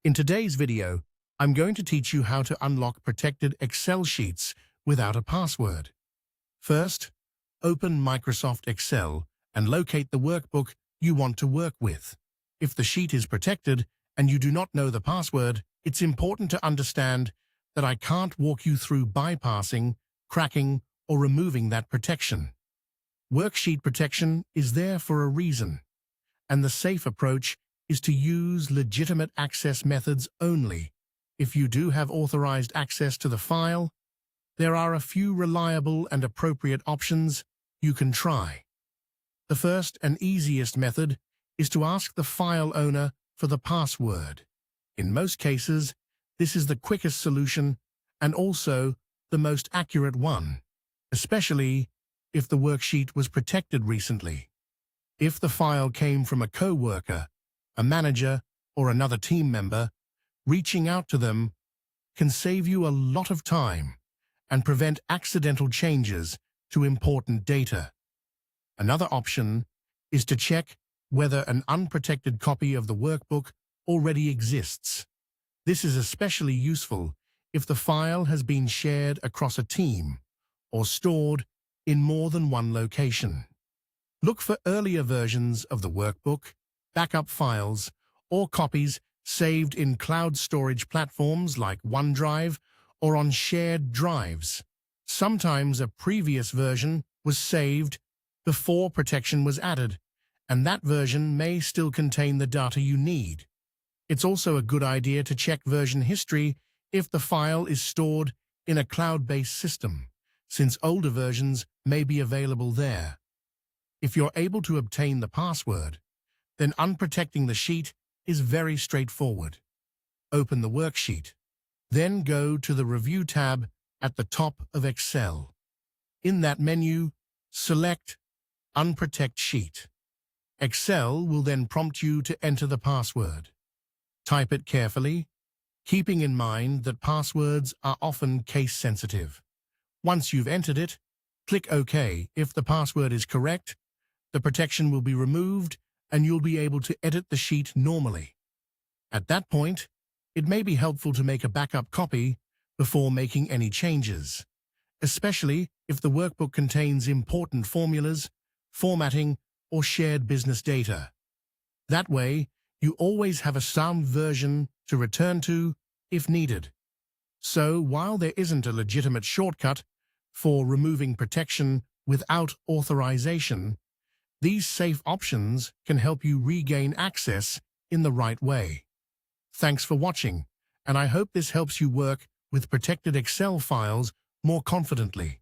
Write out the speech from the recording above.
In today's video, I'm going to teach you how to unlock protected Excel sheets without a password. First, open Microsoft Excel and locate the workbook you want to work with. If the sheet is protected and you do not know the password, it's important to understand that I can't walk you through bypassing, cracking, or removing that protection. Worksheet protection is there for a reason, and the safe approach is to use legitimate access methods only. If you do have authorized access to the file, there are a few reliable and appropriate options you can try. The first and easiest method is to ask the file owner for the password. In most cases, this is the quickest solution and also the most accurate one, especially if the worksheet was protected recently. If the file came from a coworker, a manager, or another team member, reaching out to them can save you a lot of time and prevent accidental changes to important data. Another option is to check whether an unprotected copy of the workbook already exists. This is especially useful if the file has been shared across a team or stored in more than one location. Look for earlier versions of the workbook, backup files, or copies saved in cloud storage platforms like OneDrive or on shared drives. Sometimes a previous version was saved before protection was added, and that version may still contain the data you need. It's also a good idea to check version history if the file is stored in a cloud-based system, since older versions may be available there. If you're able to obtain the password, then unprotecting the sheet is very straightforward. Open the worksheet, then go to the Review tab at the top of Excel. In that menu, select Unprotect Sheet. Excel will then prompt you to enter the password. Type it carefully, keeping in mind that passwords are often case-sensitive. Once you've entered it, click OK. If the password is correct, the protection will be removed and you'll be able to edit the sheet normally. At that point, it may be helpful to make a backup copy before making any changes, especially if the workbook contains important formulas, formatting, or shared business data. That way, you always have a sound version to return to if needed. So, while there isn't a legitimate shortcut for removing protection without authorization, these safe options can help you regain access in the right way. Thanks for watching, and I hope this helps you work with protected Excel files more confidently.